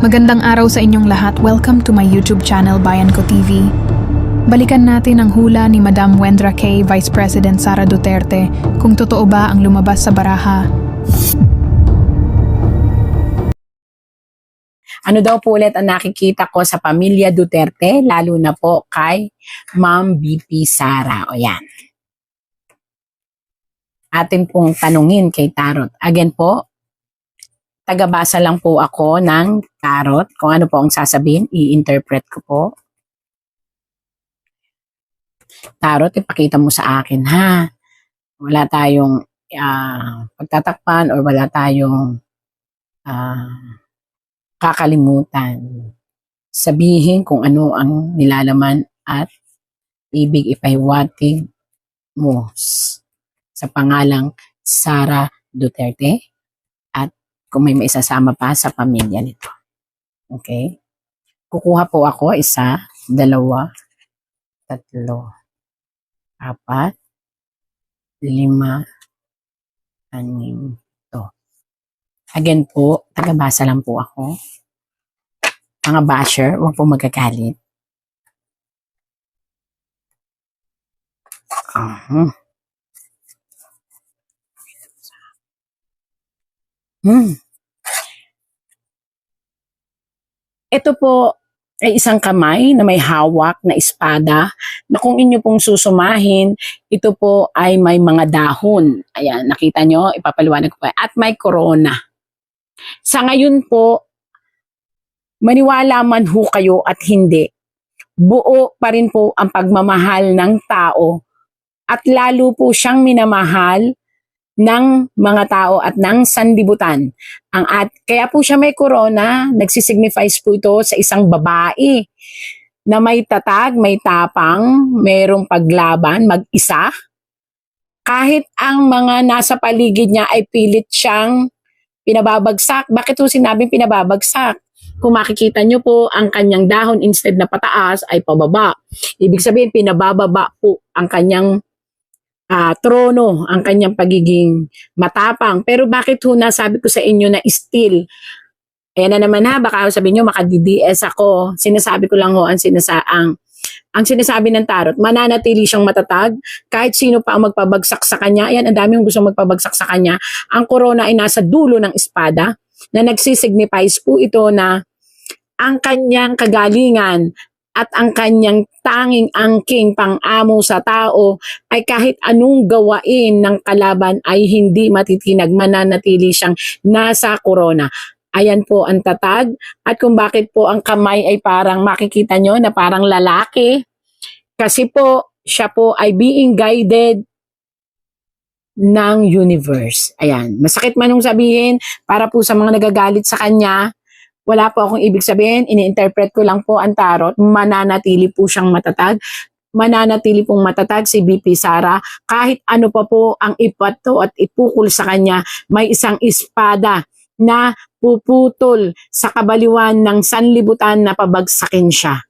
Magandang araw sa inyong lahat. Welcome to my YouTube channel, Bayan Ko TV. Balikan natin ang hula ni Madam Wendra K, Vice President Sara Duterte, kung totoo ba ang lumabas sa baraha. Ano daw po ulit ang nakikita ko sa pamilya Duterte, lalo na po kay Ma'am BP Sara. O yan. Atin pong tanungin kay Tarot. Again po, tagabasa lang po ako ng Tarot. Kung ano po ang sasabihin, i-interpret ko po. Tarot, ipakita mo sa akin ha. Wala tayong pagtatakpan or wala tayong kakalimutan. Sabihin kung ano ang nilalaman at ibig ipahiwatig mo sa pangalang Sara Duterte at kung may maisasama pa sa pamilya nito. Okay? Kukuha po ako 1, 2, 3, 4, 5, 6, 7. Again po, tagabasa lang po ako. Mga basher, huwag po magagalit. Ito po ay isang kamay na may hawak na espada na kung inyo pong susumahin, ito po ay may mga dahon. Ayan, nakita nyo, ipapaliwanag ko pa. At may korona. Sa ngayon po, maniwala man ho kayo at hindi, buo pa rin po ang pagmamahal ng tao at lalo po siyang minamahal ng mga tao at ng sanlibutan. Kaya po siya may corona, nagsisignifies po ito sa isang babae na may tatag, may tapang, mayroong paglaban, mag-isa. Kahit ang mga nasa paligid niya ay pilit siyang pinababagsak. Bakit po sinabing pinababagsak? Kung makikita nyo po, ang kanyang dahon instead na pataas ay pababa. Ibig sabihin, pinabababa po ang kanyang trono, ang kanyang pagiging matapang. Pero bakit ho nasabi ko sa inyo na still? Ayan na naman ha, baka sabihin nyo makadi-DS ako. Sinasabi ko lang ho ang sinasabi ng Tarot, mananatili siyang matatag kahit sino pa ang magpabagsak sa kanya. Ayan, ang daming gustong magpabagsak sa kanya. Ang corona ay nasa dulo ng espada na nagsisignifies po ito na ang kanyang kagalingan at ang kanyang tanging angking pang-amo sa tao ay kahit anong gawain ng kalaban ay hindi matitinag, mananatili siyang nasa corona. Ayan po ang tatag. At kung bakit po ang kamay ay parang makikita nyo na parang lalaki. Kasi po, siya po ay being guided ng universe. Ayan. Masakit man nung sabihin, para po sa mga nagagalit sa kanya, wala po akong ibig sabihin, ini-interpret ko lang po ang Tarot, mananatili po siyang matatag. Mananatili pong matatag si BP Sara, kahit ano pa po ang ipato at ipukol sa kanya, may isang espada na puputol sa kabaliwan ng sanlibutan na pabagsakin siya.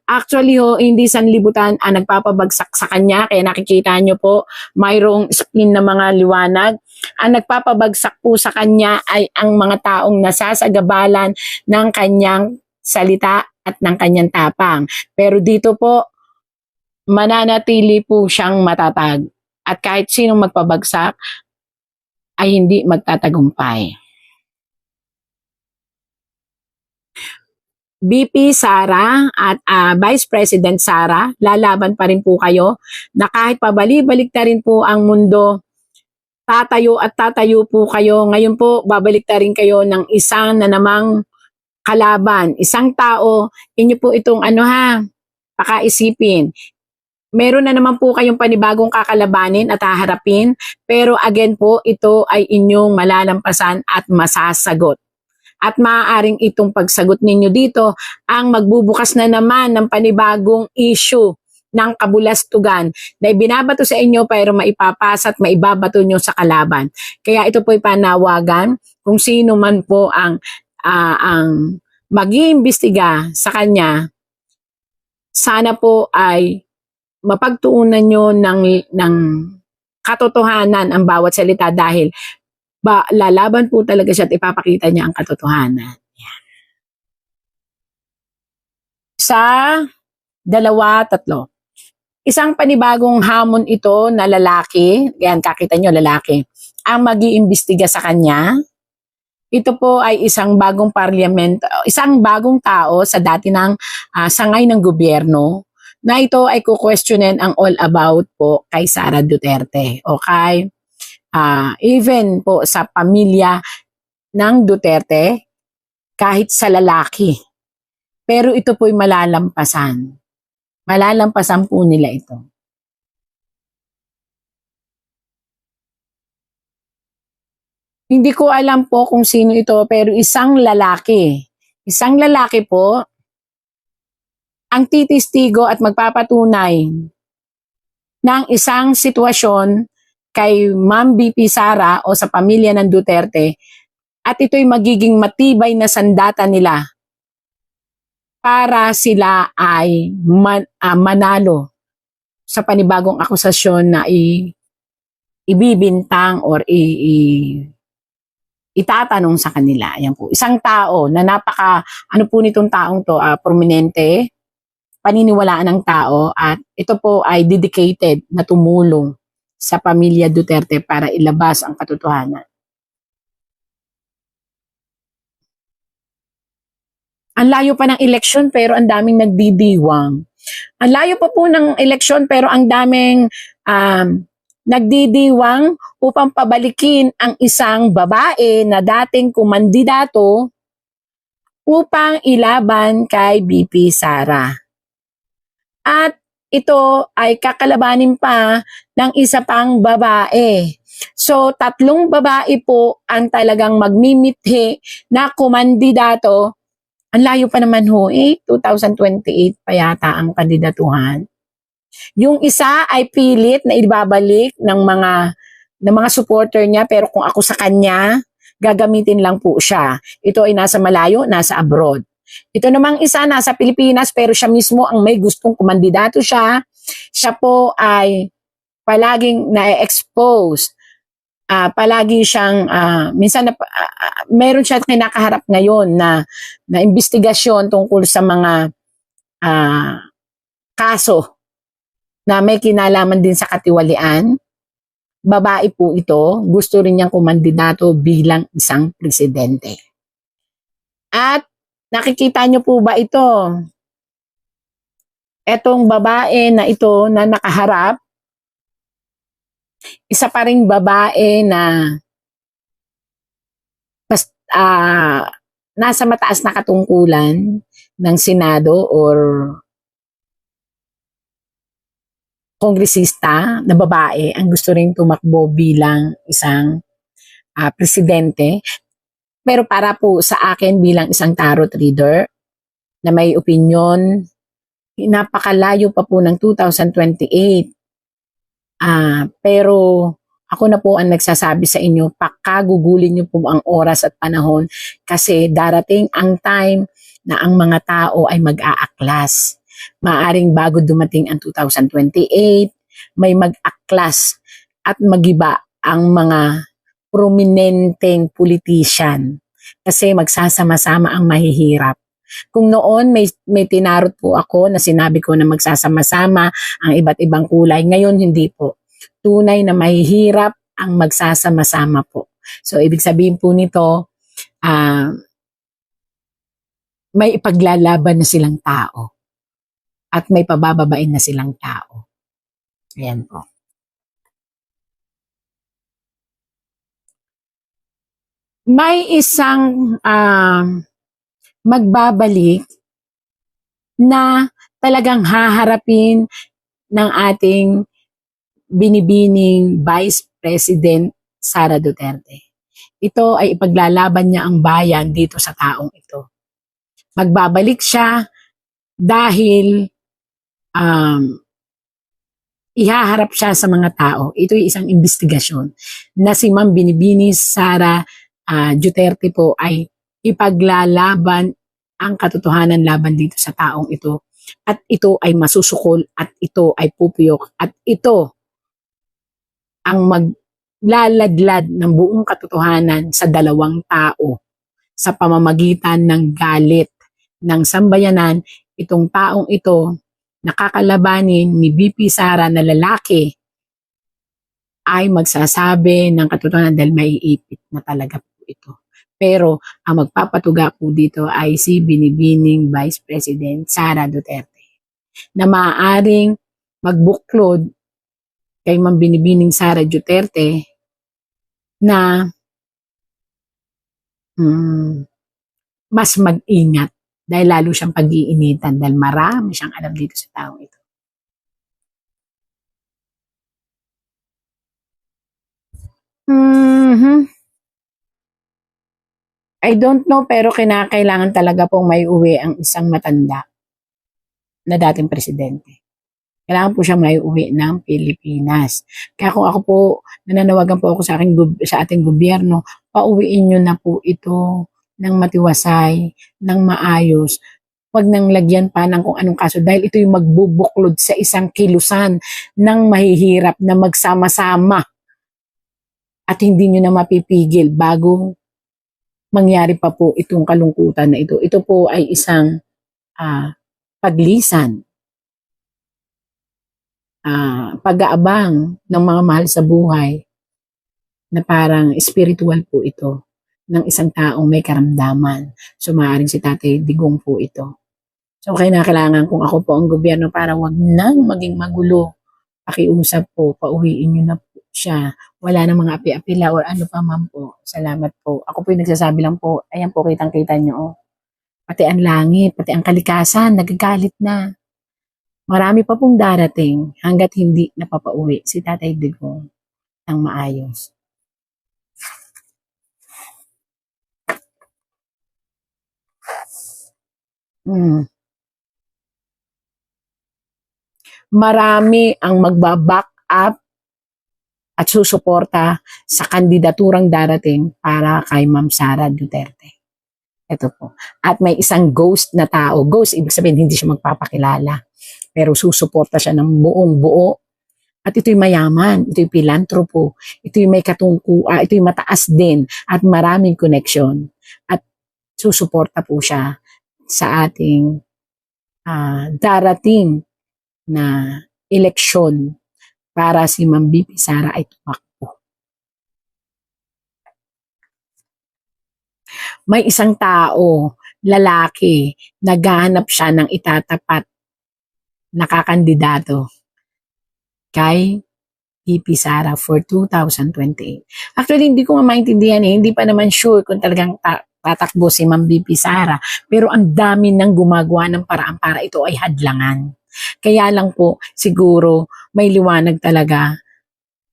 Actually ho, hindi sanlibutan ang nagpapabagsak sa kanya, kaya nakikita nyo po, mayroong spin na mga liwanag. Ang nagpapabagsak po sa kanya ay ang mga taong nasasagabalan ng kanyang salita at ng kanyang tapang. Pero dito po, mananatili po siyang matatag. At kahit sinong magpabagsak, ay hindi magtatagumpay. BP Sara at Vice President Sara, lalaban pa rin po kayo na kahit pabalik-balik na rin po ang mundo, tatayo at tatayo po kayo. Ngayon po, babalik na rin kayo ng isang na namang kalaban. Isang tao, inyo po itong pakaisipin. Meron na naman po kayong panibagong kakalabanin at haharapin, pero again po, ito ay inyong malalampasan at masasagot. At maaaring itong pagsagot ninyo dito ang magbubukas na naman ng panibagong issue ng kabulastugan na ibinabato sa inyo pero maipapasa at maibabato nyo sa kalaban. Kaya ito po'y panawagan kung sino man po ang mag-iimbestiga sa kanya, sana po ay mapagtuunan nyo ng katotohanan ang bawat salita dahil lalaban po talaga siya at ipapakita niya ang katotohanan. Yan. sa 2, 3. Isang panibagong hamon ito na lalaki, yan kakita nyo lalaki, ang mag-iimbestiga sa kanya. Ito po ay isang bagong isang bagong tao sa dati ng sangay ng gobyerno na ito ay kukwestiyonin ang all about po kay Sara Duterte. Okay? Even po sa pamilya ng Duterte, kahit sa lalaki. Pero ito po'y malalampasan. Malalampasan po nila ito. Hindi ko alam po kung sino ito, pero isang lalaki. Isang lalaki po ang titistigo at magpapatunay ng isang sitwasyon kay Ma'am BP Sara o sa pamilya ng Duterte at ito'y magiging matibay na sandata nila para sila ay manalo sa panibagong akusasyon na ibibintang or itatanong sa kanila. Ayan po. Isang tao na ano po nitong taong to, prominente, paniniwalaan ng tao at ito po ay dedicated na tumulong sa pamilya Duterte para ilabas ang katotohanan. Ang layo pa ng eleksyon pero ang daming nagdidiwang. Ang layo pa po ng eleksyon pero ang daming nagdidiwang upang pabalikin ang isang babae na dating kumandidato upang ilaban kay BP Sara. At ito ay kakalabanin pa ng isa pang babae. So, 3 babae po ang talagang magmimithi na kumandidato. Ang layo pa naman ho, 2028 pa yata ang kandidatuhan. Yung isa ay pilit na ibabalik ng mga supporter niya, pero kung ako sa kanya, gagamitin lang po siya. Ito ay nasa malayo, nasa abroad. Ito namang isa nasa Pilipinas, pero siya mismo ang may gustong kumandidato siya. Siya po ay palaging na-expose. Palagi siyang minsan meron siya kinakaharap ngayon na investigasyon tungkol sa mga kaso na may kinalaman din sa katiwalian. Babae po ito, gusto rin niyang kumandidato bilang isang presidente. At nakikita niyo po ba ito? Etong babae na ito na nakaharap, isa pa ring babae na nasa mataas na katungkulan ng Senado or kongresista na babae ang gusto rin tumakbo bilang isang presidente. Pero para po sa akin bilang isang tarot reader na may opinion, napakalayo pa po ng 2028. Pero ako na po ang nagsasabi sa inyo, pakagugulin niyo po ang oras at panahon kasi darating ang time na ang mga tao ay mag-aaklas. Maaring bago dumating ang 2028, may mag-aklas at magiba ang mga prominenteng politician kasi magsasama-sama ang mahihirap. Kung noon may tinarot po ako na sinabi ko na magsasama-sama ang iba't ibang kulay, ngayon hindi po. Tunay na mahihirap ang magsasama-sama po. So ibig sabihin po nito, may ipaglalaban na silang tao at may pabababain na silang tao. Ayan po. May isang magbabalik na talagang haharapin ng ating binibining Vice President Sara Duterte. Ito ay ipaglalaban niya ang bayan dito sa taong ito. Magbabalik siya dahil ihaharap siya sa mga tao. Ito ay isang investigasyon na si Ma'am Binibining Sara Duterte po ay ipaglalaban ang katotohanan laban dito sa taong ito. At ito ay masusukol at ito ay pupuyok at ito ang maglaladlad ng buong katotohanan sa 2 tao sa pamamagitan ng galit ng sambayanan. itong taong ito nakakalabanin ni VP Sara na lalaki ay magsasabi ng katotohanan dahil maiipit na talaga po ito. Pero ang magpapatuga po dito ay si Binibining Vice President Sara Duterte na maaaring magbuklod kay Ma'am Binibining Sara Duterte na mas mag-ingat dahil lalo siyang pag-iinitan dahil marami siyang alam dito sa taong ito. I don't know pero kinakailangan talaga pong may uwi ang isang matanda na dating presidente. Kailangan po siyang may uwi ng Pilipinas. Kaya kung ako po, nananawagan po ako sa ating gobyerno, pauwiin nyo na po ito ng matiwasay, ng maayos. Huwag nang lagyan pa ng kung anong kaso dahil ito yung magbubuklod sa isang kilusan ng mahihirap na magsama-sama at hindi nyo na mapipigil bago mangyari pa po itong kalungkutan na ito. Ito po ay isang paglisan, pag-aabang ng mga mahal sa buhay na parang spiritual po ito ng isang taong may karamdaman. So maaaring si Tatay Digong po ito. So kailangan kung ako po ang gobyerno para wag nang maging magulo, pakiusap po, pauwiin nyo na po siya. Wala nang mga api-apila or ano pa man po. Salamat po. Ako po yung nagsasabi lang po, ayan po kitang-kita nyo. Oh. Pati ang langit, pati ang kalikasan, nagagalit na. Marami pa pong darating hanggat hindi napapauwi si Tatay Digong ng maayos. Marami ang magbaback up at susuporta sa kandidaturang darating para kay Ma'am Sara Duterte. Ito po. At may isang ghost na tao. Ghost, ibig sabihin hindi siya magpapakilala. Pero susuporta siya ng buong buo. At ito'y mayaman, ito'y pilantropo, ito'y may ito'y mataas din at maraming connection. At susuporta po siya sa ating darating na eleksyon para si Ma'am BP Sara ay tumakbo. May isang tao, lalaki, naghahanap siya ng itatapat na kakandidato kay BP Sara for 2028. Actually, hindi ko maintindihan hindi pa naman sure kung talagang tatakbo si Ma'am BP Sara. Pero ang dami nang gumagawa ng paraan para ito ay hadlangan. Kaya lang po, siguro, may liwanag talaga.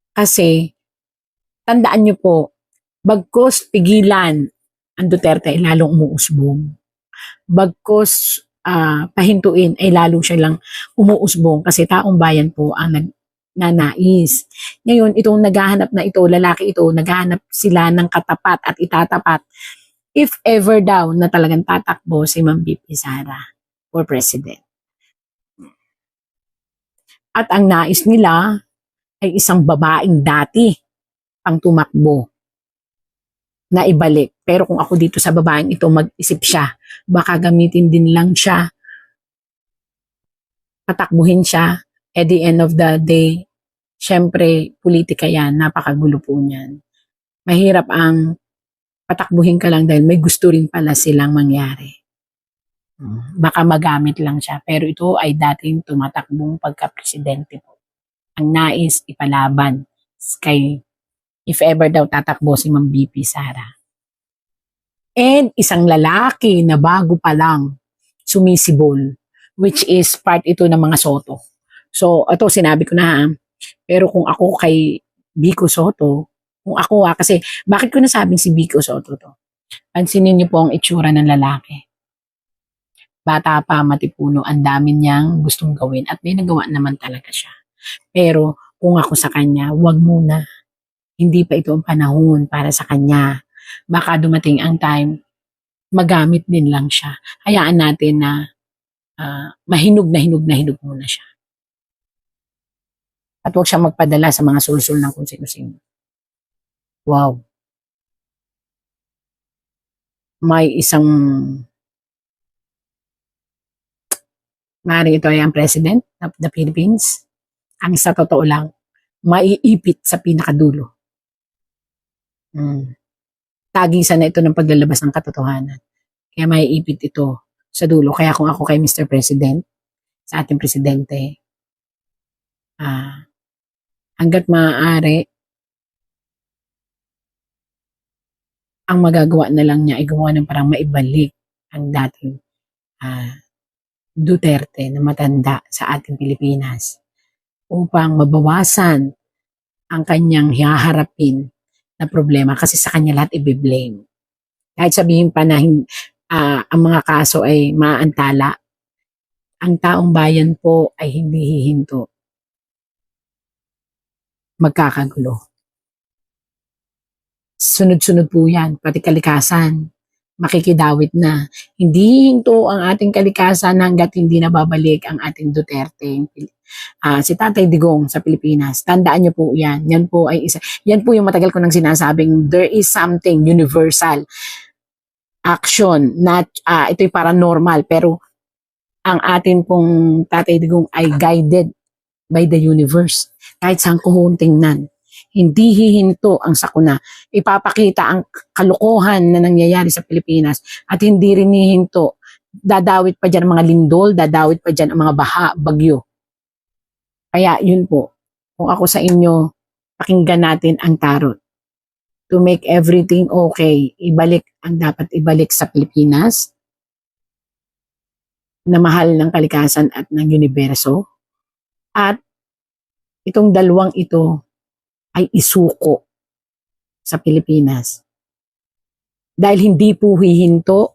Kasi, tandaan nyo po, bagkos pigilan ang Duterte ay lalong umuusbong. Bagkos pahintuin ay lalo siya lang umuusbong kasi taong bayan po ang nagnanais. Ngayon, itong naghahanap na ito, lalaki ito, naghahanap sila ng katapat at itatapat if ever daw na talagang tatakbo si Ma'am BP Sara for president. At ang nais nila ay isang babaeng dati pang tumakbo na ibalik. Pero kung ako dito sa babaeng ito, mag-isip siya. Baka gamitin din lang siya. Patakbuhin siya. At the end of the day, syempre, politika yan. Napakagulo po niyan. Mahirap ang patakbuhin ka lang dahil may gusto rin pala silang mangyari. Baka magamit lang siya. Pero ito ay dating tumatakbong pagka-presidente po. Ang nais ipalaban kay if ever daw tatakbo si Ma'am BP Sara. And isang lalaki na bago pa lang sumisibol, which is part ito ng mga Soto. So, ito sinabi ko na pero kung ako kay Vico Soto, kung ako kasi bakit ko nasabing si Vico Soto to? Pansinin niyo po ang itsura ng lalaki. Bata pa, matipuno, ang dami niyang gustong gawin at may nagawa naman talaga siya. Pero kung ako sa kanya, wag muna. Hindi pa ito ang panahon para sa kanya. Baka dumating ang time, magamit din lang siya. Hayaan natin na mahinog muna siya. At huwag siya magpadala sa mga sulsul ng kung sino-sino. Wow. May isang Maaaring ito ay ang President of the Philippines. Ang sa totoo lang, maiipit sa pinakadulo. Tagisan na ito ng paglalabas ng katotohanan. Kaya maiipit ito sa dulo. Kaya kung ako kay Mr. President, sa ating Presidente, hanggat maaari, ang magagawa na lang niya ay gumawa ng parang maibalik ang dating Duterte na matanda sa ating Pilipinas upang mabawasan ang kanyang haharapin na problema kasi sa kanya lahat i-blame. Kahit sabihin pa na ang mga kaso ay maantala, ang taong bayan po ay hindi hihinto. Magkakagulo. Sunod-sunod po yan, pati kalikasan, makikidawit na. Hindi hinto ang ating kalikasan hanggat hindi nababalik ang ating Duterte. Si Tatay Digong sa Pilipinas. Tandaan niyo po yan. Yan po ay isa. Yan po yung matagal ko nang sinasabing there is something universal action. Ito'y paranormal pero ang atin pong Tatay Digong ay guided by the universe. Kahit saan ko tingnan. Hindi hihinto ang sakuna. Ipapakita ang kalokohan na nangyayari sa Pilipinas at hindi rin hihinto. Dadawit pa dyan ang mga lindol, dadawit pa dyan ang mga baha, bagyo. Kaya yun po, kung ako sa inyo, pakinggan natin ang tarot. To make everything okay, ibalik ang dapat ibalik sa Pilipinas na mahal ng kalikasan at ng universo. At itong dalawang ito ay isuko sa Pilipinas. Dahil hindi po hihinto.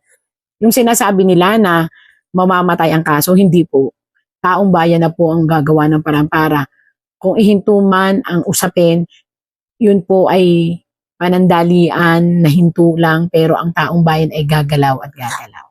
Yung sinasabi nila na mamamatay ang kaso, hindi po. Taong bayan na po ang gagawa ng parang para. Kung ihinto man ang usapin, yun po ay panandalian na hinto lang pero ang taong bayan ay gagalaw at gagalaw.